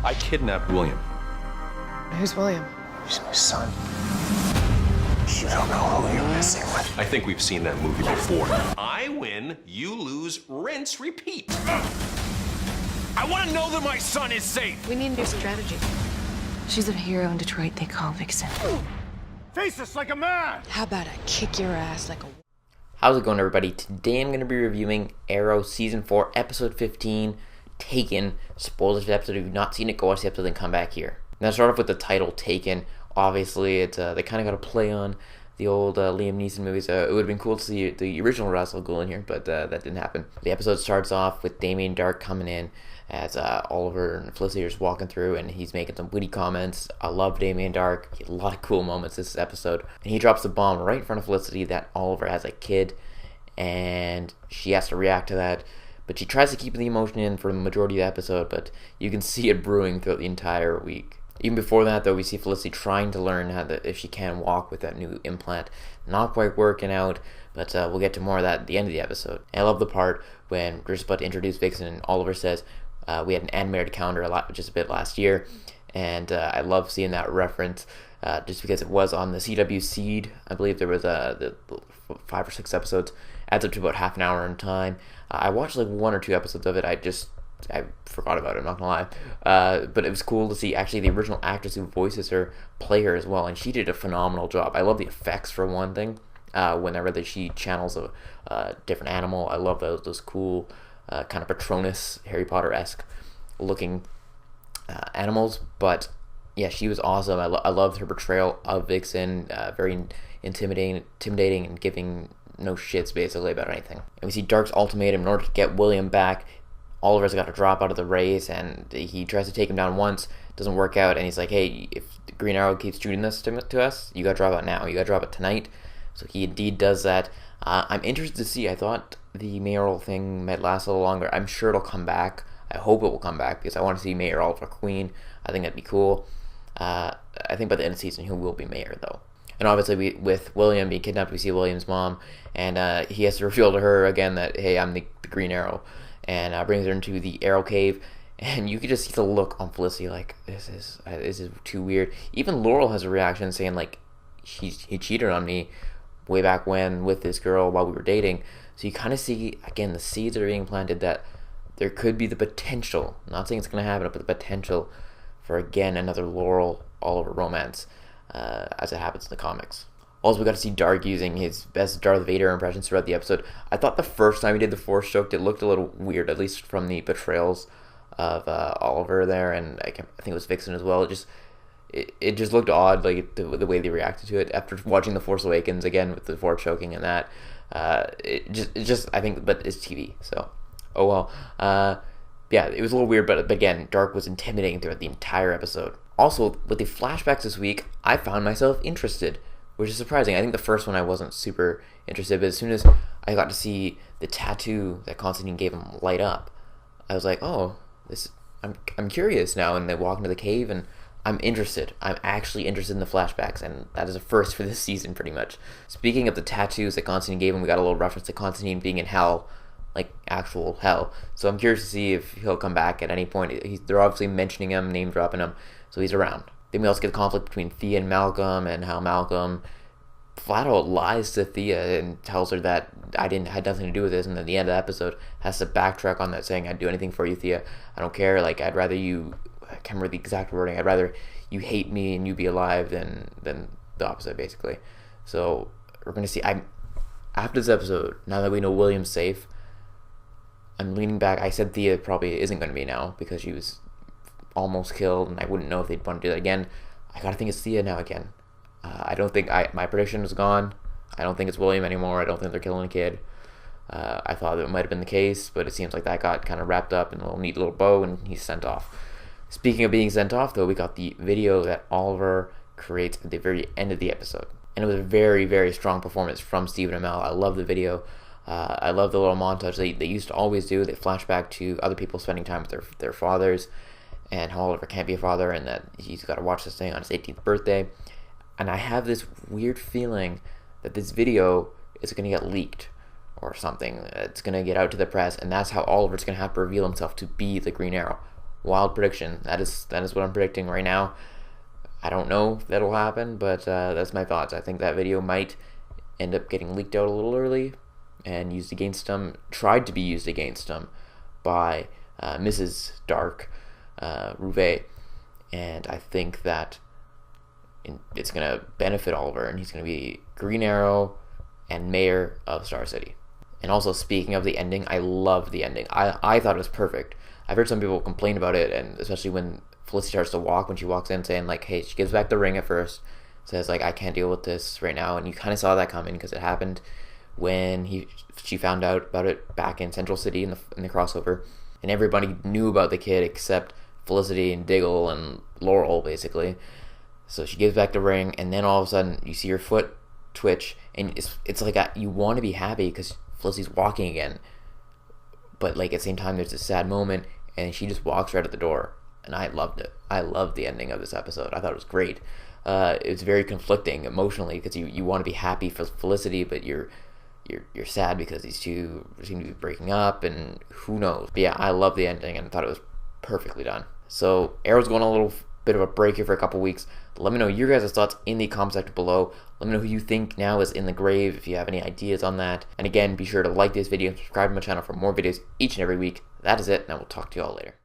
I kidnapped William. Who's William? He's my son. You don't know who you're messing with. I think we've seen that movie before. I win, you lose, rinse, repeat. I want to know that my son is safe. We need a new strategy. She's a hero in Detroit they call Vixen. Face us like a man. How about I kick your ass like a... How's it going, everybody? Today I'm going to be reviewing Arrow Season 4, Episode 15, Taken. Spoilers for the episode. If you've not seen it, go watch the episode, then come back here. Now, start off with the title, Taken. Obviously, it's they kind of got to play on the old Liam Neeson movies. It would have been cool to see the original Ra's al Ghul in here, but that didn't happen. The episode starts off with Damien Darhk coming in as Oliver and Felicity are just walking through, and he's making some witty comments. I love Damien Darhk. He had a lot of cool moments this episode. And he drops the bomb right in front of Felicity that Oliver has a kid, and she has to react to that. But she tries to keep the emotion in for the majority of the episode, but you can see it brewing throughout the entire week. Even before that, though, we see Felicity trying to learn if she can walk with that new implant. Not quite working out, but we'll get to more of that at the end of the episode. And I love the part when we're just about to introduce Vixen, and Oliver says, we had an animated calendar just a bit last year, and I love seeing that reference just because it was on the CW Seed. I believe there was the 5 or 6 episodes. Adds up to about half an hour in time. I watched like 1 or 2 episodes of it. I forgot about it, I'm not gonna lie. But it was cool to see actually the original actress who voices her play her as well, and she did a phenomenal job. I love the effects for one thing. Whenever that she channels a different animal, I love those cool kind of Patronus, Harry Potter-esque looking animals. But yeah, she was awesome. I loved her portrayal of Vixen, very intimidating and giving no shits basically about anything. And we see Dark's ultimatum in order to get William back. Oliver's got to drop out of the race, and he tries to take him down once, doesn't work out, and he's like, hey, if the Green Arrow keeps shooting this to us, you gotta drop out now, you gotta drop it tonight. So he indeed does that. I'm interested to see. I thought the mayoral thing might last a little longer. I'm sure it'll come back. I hope it will come back, because I want to see Mayor Oliver Queen. I think that'd be cool. I think by the end of the season, he will be mayor, though. And obviously, with William being kidnapped, we see William's mom, and he has to reveal to her again that, hey, I'm the Green Arrow, and brings her into the Arrow Cave, and you can just see the look on Felicity, like, this is too weird. Even Laurel has a reaction saying, like, he cheated on me way back when with this girl while we were dating. So you kind of see, again, the seeds that are being planted that there could be the potential, not saying it's going to happen, but the potential for, again, another Laurel Oliver romance as it happens in the comics. Also, we got to see Darhk using his best Darth Vader impressions throughout the episode. I thought the first time he did the Force choke, it looked a little weird, at least from the portrayals of Oliver there, and I think it was Vixen as well. It just looked odd, like the way they reacted to it after watching The Force Awakens again with the Force choking and that. It just I think, but it's TV, so oh well. Yeah, it was a little weird, but again, Darhk was intimidating throughout the entire episode. Also, with the flashbacks this week, I found myself interested, which is surprising. I think the first one I wasn't super interested, but as soon as I got to see the tattoo that Constantine gave him light up, I was like, oh, I'm curious now. And they walk into the cave, and I'm interested. I'm actually interested in the flashbacks, and that is a first for this season, pretty much. Speaking of the tattoos that Constantine gave him, we got a little reference to Constantine being in hell, like actual hell. So I'm curious to see if he'll come back at any point. They're obviously mentioning him, name dropping him, so he's around. Then we also get the conflict between Thea and Malcolm, and how Malcolm flat out lies to Thea and tells her that I had nothing to do with this, and at the end of the episode has to backtrack on that, saying, I'd do anything for you, Thea. I don't care. Like, I'd rather you, I can't remember the exact wording, I'd rather you hate me and you be alive than the opposite, basically. So we're going to see, after this episode, now that we know William's safe, I'm leaning back. I said Thea probably isn't going to be now because she was almost killed, and I wouldn't know if they'd want to do that again. I gotta think it's Thea now again. I don't think my prediction is gone. I don't think it's William anymore. I don't think they're killing a kid. I thought it might have been the case, but it seems like that got kind of wrapped up in a little neat little bow, and he's sent off. Speaking of being sent off, though, we got the video that Oliver creates at the very end of the episode, and it was a very, very strong performance from Stephen Amell. I love the video. I love the little montage they used to always do. They flash back to other people spending time with their fathers, and how Oliver can't be a father, and that he's got to watch this thing on his 18th birthday. And I have this weird feeling that this video is going to get leaked or something. It's going to get out to the press, and that's how Oliver's going to have to reveal himself to be the Green Arrow. wild prediction. That is what I'm predicting right now. I don't know if that'll happen, but that's my thoughts. I think that video might end up getting leaked out a little early and used against him, tried to be used against him by Mrs. Dark, Rouvet, and I think that it's going to benefit Oliver, and he's going to be Green Arrow and mayor of Star City. And also, speaking of the ending, I love the ending. I thought it was perfect. I've heard some people complain about it, and especially when Felicity starts to walk, when she walks in saying, like, hey, she gives back the ring at first, says, like, I can't deal with this right now, and you kind of saw that coming because it happened when she found out about it back in Central City in the crossover, and everybody knew about the kid except Felicity and Diggle and Laurel, basically. So she gives back the ring, and then all of a sudden, you see her foot twitch, and it's like you want to be happy because Felicity's walking again, but like at the same time, there's this sad moment, and she just walks right at the door. And I loved it. I loved the ending of this episode. I thought it was great. It was very conflicting emotionally because you want to be happy for Felicity, but you're sad because these two seem to be breaking up, and who knows. But yeah, I love the ending, and I thought it was perfectly done. So Arrow's going on a little bit of a break here for a couple weeks. Let me know your guys' thoughts in the comment section below. Let me know who you think now is in the grave, if you have any ideas on that. And again, be sure to like this video and subscribe to my channel for more videos each and every week. That is it, and I will talk to you all later.